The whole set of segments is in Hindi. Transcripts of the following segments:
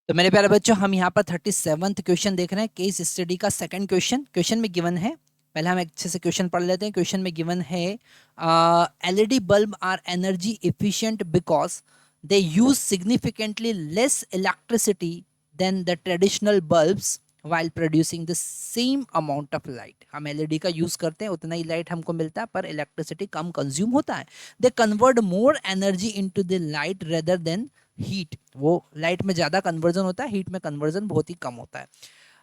तो मेरे प्यारे बच्चों, हम यहाँ पर 37th क्वेश्चन देख रहे हैं, केस स्टडी का सेकंड क्वेश्चन। क्वेश्चन में गिवन है, पहले हम अच्छे से क्वेश्चन पढ़ लेते हैं। क्वेश्चन में गिवन है LED bulb are energy efficient because they use significantly less electricity than the traditional bulbs while producing the same amount of light। हम एलईडी का यूज करते हैं, उतना ही लाइट हमको मिलता है, पर इलेक्ट्रिसिटी कम कंज्यूम होता है। They convert more energy into the light rather than heat. वो लाइट में ज़्यादा कन्वर्जन होता है, हीट में कन्वर्जन बहुत ही कम होता है।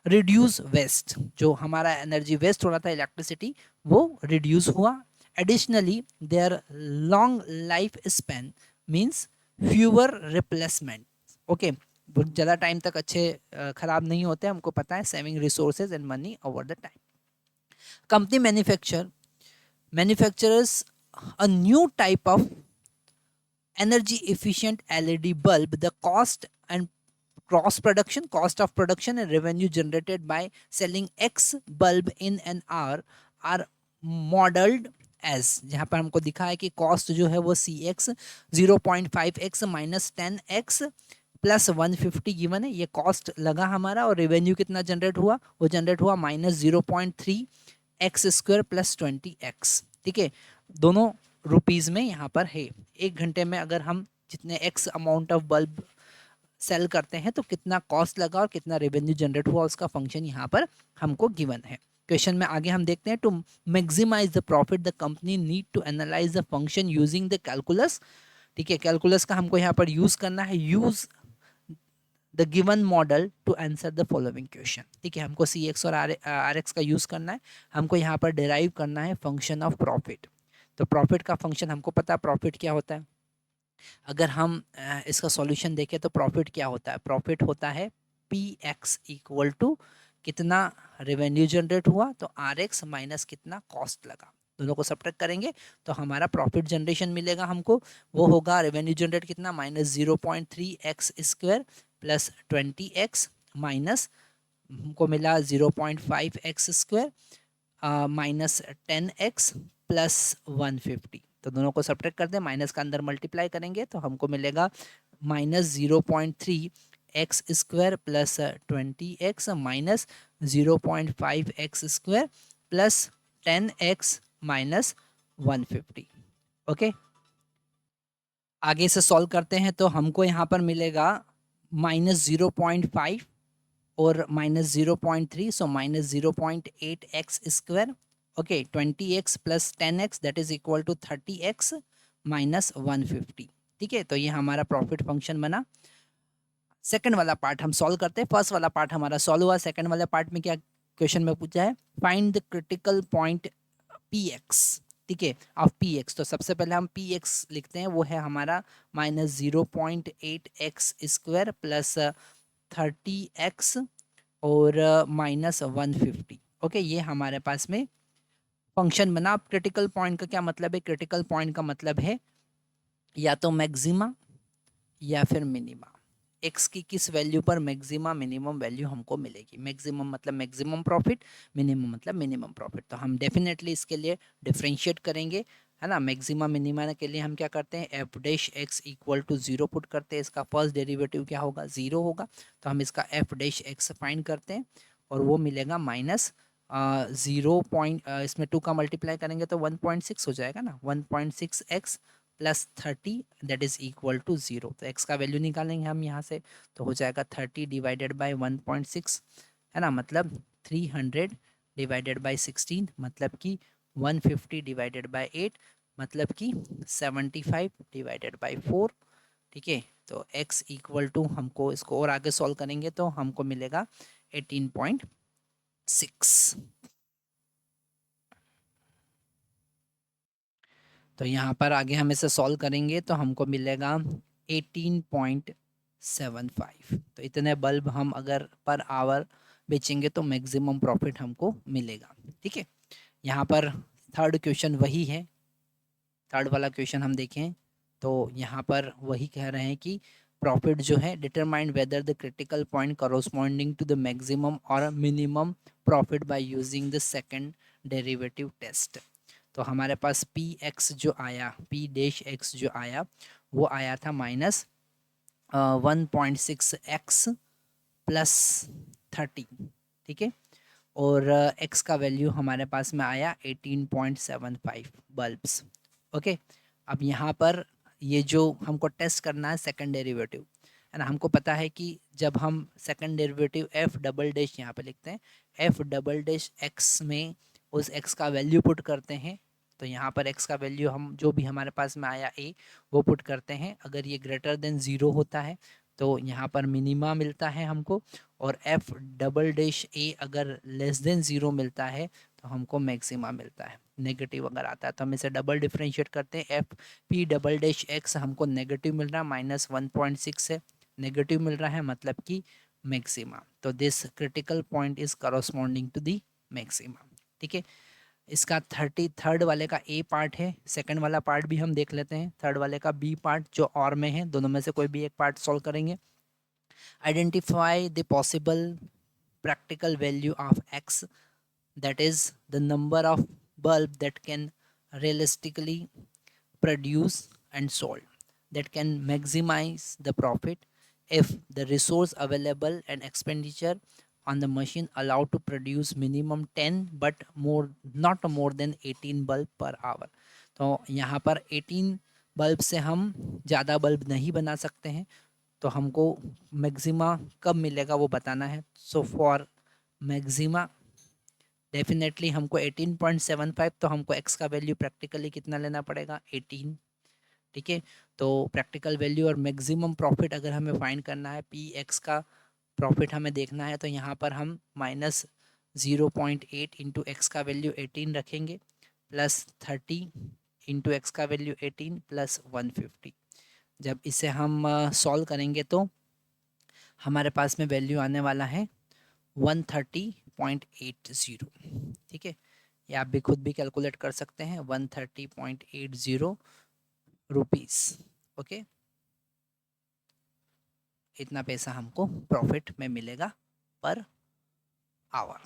रिड्यूस वेस्ट, जो हमारा एनर्जी वेस्ट हो रहा था इलेक्ट्रिसिटी, वो रिड्यूस हुआ। Additionally their long life span means fewer replacement. Okay, ज़्यादा टाइम तक अच्छे खराब नहीं होते, हमको पता है। Saving resources and money over the time. Company manufacturers a new type of energy efficient LED bulb. The cost and cost of production and revenue generated by selling X bulb in an hour are modeled as, जहाँ पर हमको दिखा है कि कॉस्ट जो है वो CX 0.5x minus 10x plus 150 given है, ये कॉस्ट लगा हमारा। और रेवेन्यू कितना जनरेट हुआ, वो जनरेट हुआ minus 0.3x square plus 20x। ठीक है, दोनों रुपीज़ में यहाँ पर है। एक घंटे में अगर हम जितने x amount of bulb sell करते हैं तो कितना कॉस्ट लगा और कितना रेवेन्यू जनरेट हुआ, उसका फंक्शन यहाँ पर हमको गिवन है। क्वेश्चन में आगे हम देखते हैं, to maximize the profit the company need to analyze the function using the calculus. ठीक है, कैलकुलस का हमको यहाँ पर यूज करना है। Use the given model to answer the following question. ठीक है, हमको CX और RX का यूज करना है। हमको यहाँ पर डिराइव करना है फंक्शन ऑफ प्रॉफिट। तो प्रॉफिट का फंक्शन हमको पता है, प्रॉफिट क्या होता है। अगर हम इसका सॉल्यूशन देखें तो प्रॉफिट क्या होता है, प्रॉफिट होता है PX इक्वल टू कितना रेवेन्यू जनरेट हुआ तो RX माइनस कितना कॉस्ट लगा, दोनों को सब्ट्रैक्ट करेंगे तो हमारा प्रॉफिट जनरेशन मिलेगा हमको। वो होगा रेवेन्यू जनरेट कितना, minus 0.3x square plus 20x minus हमको मिला 0.5x square minus 10x plus 150। तो दोनों को सब्ट्रैक्ट कर दें, माइनस का अंदर मल्टीप्लाई करेंगे तो हमको मिलेगा minus 0.3x square plus 20x minus 0.5x square plus 10x minus 150। Okay, आगे से सॉल्व करते हैं तो हमको यहाँ पर मिलेगा माइनस 0.5 और minus 0.3, so minus 0.8x square. Okay, 20x plus 10x that is equal to 30x minus 150। ठीक है, तो ये हमारा प्रॉफिट फंक्शन बना। सेकंड वाला पार्ट हम सॉल्व करते हैं। फर्स्ट वाला पार्ट हमारा सॉल्व हुआ, सेकंड वाले पार्ट में क्या क्वेश्चन में पूछा है, find the critical point PX। ठीक है, ऑफ PX। तो सबसे पहले हम PX लिखते हैं, वो है हमारा minus 0.8x square plus 30x और माइनस 150। ओके, ये हमारे पास में फंक्शन बना। अब क्रिटिकल पॉइंट का क्या मतलब है, क्रिटिकल पॉइंट का मतलब है या तो मैक्सिमा या फिर मिनिमा। एक्स की किस वैल्यू पर मैक्सिमा मिनिमम वैल्यू हमको मिलेगी। मैक्सिमम मतलब मैक्सिमम प्रॉफिट, मिनिमम मतलब मिनिमम प्रॉफिट। तो हम डेफिनेटली इसके लिए डिफ्रेंशिएट करेंगे, है ना। मैक्सिमा मिनिमा के लिए हम क्या करते हैं, F dash X equal to 0 put करते हैं। इसका फर्स्ट डेरिवेटिव क्या होगा, 0 होगा। तो हम इसका एफ डैश एक्स फाइंड करते हैं और वो मिलेगा माइनस 0 पॉइंट, इसमें 2 का मल्टीप्लाई करेंगे तो 1.6 हो जाएगा ना, 1.6x plus 30 that is equal to 0। तो x का वैल्यू निकालेंगे हम यहाँ से, तो हो जाएगा 30 डिवाइडेड बाई 1.6, है ना, मतलब 300 डिवाइडेड बाई 16, मतलब कि 150 डिवाइडेड बाई 8, मतलब कि 75 डिवाइडेड बाई 4। ठीक है, तो x इक्वल टू, हमको इसको और आगे सॉल्व करेंगे तो हमको मिलेगा 18.6। तो यहाँ पर आगे हम इसे सॉल्व करेंगे तो हमको मिलेगा 18.75। तो इतने बल्ब हम अगर पर आवर बेचेंगे तो मैक्सिमम प्रॉफिट हमको मिलेगा। ठीक है, यहाँ पर थर्ड क्वेश्चन वही है। थर्ड वाला क्वेश्चन हम देखें तो यहाँ पर वही कह रहे हैं कि प्रॉफिट जो है, determine whether the critical point corresponding to the maximum और minimum profit by using the second derivative test. तो हमारे पास PX जो आया, P डैश एक्स जो आया, वो आया था माइनस 1.6x +30, ठीक है। और x का वैल्यू हमारे पास में आया 18.75 बल्ब्स। ओके, अब यहाँ पर ये जो हमको टेस्ट करना है सेकंड डेरिवेटिव है ना, हमको पता है कि जब हम second derivative f double dash यहाँ पे लिखते हैं, f डबल डैश x में उस x का वैल्यू पुट करते हैं, तो यहाँ पर x का वैल्यू हम जो भी हमारे पास में आया a वो पुट करते हैं। अगर ये ग्रेटर देन 0 होता है तो यहाँ पर मिनिमा मिलता है हमको, और f डबल डैश a अगर लेस देन 0 मिलता है तो हमको मैक्सिमा मिलता है। नेगेटिव अगर आता है तो हम इसे डबल डिफ्रेंशिएट करते हैं, F P double dash x हमको नेगेटिव मिल रहा है, -1.6 है, नेगेटिव मिल रहा है मतलब कि मैक्सिमा। तो this critical point is corresponding to the maxima, ठीक है। इसका 33rd वाले का ए पार्ट है, सेकंड वाला पार्ट भी हम देख लेते हैं, थर्ड वाले का बी पार्ट जो और में है, दोनों में से कोई भी एक पार्ट सॉल्व करेंगे। Identify the possible practical value of x, that is the number of bulb that can realistically produce and sold, that can maximize the profit if the resource available and expenditure on the machine allowed to produce minimum 10 but more not more than 18 bulb per hour। तो यहाँ पर 18 बल्ब से हम ज़्यादा बल्ब नहीं बना सकते हैं, तो हमको मैक्सिमा कब मिलेगा वो बताना है। सो फॉर मैक्सिमा डेफिनेटली हमको 18.75, तो हमको x का वैल्यू प्रैक्टिकली कितना लेना पड़ेगा, 18, ठीक है। तो प्रैक्टिकल वैल्यू और मैक्सिमम प्रॉफिट अगर हमें फाइंड करना है, पी एक्स का प्रॉफिट हमें देखना है, तो यहाँ पर हम -0.8 इंटू एक्स का वैल्यू 18 रखेंगे, +30 इंटू एक्स का वैल्यू 18 +150। जब इसे हम सॉल्व करेंगे तो हमारे पास में वैल्यू आने वाला है 130.80, ठीक है। या आप भी खुद भी कैलकुलेट कर सकते हैं, 130.80 रुपीस, ओके। इतना पैसा हमको प्रॉफिट में मिलेगा पर आवर।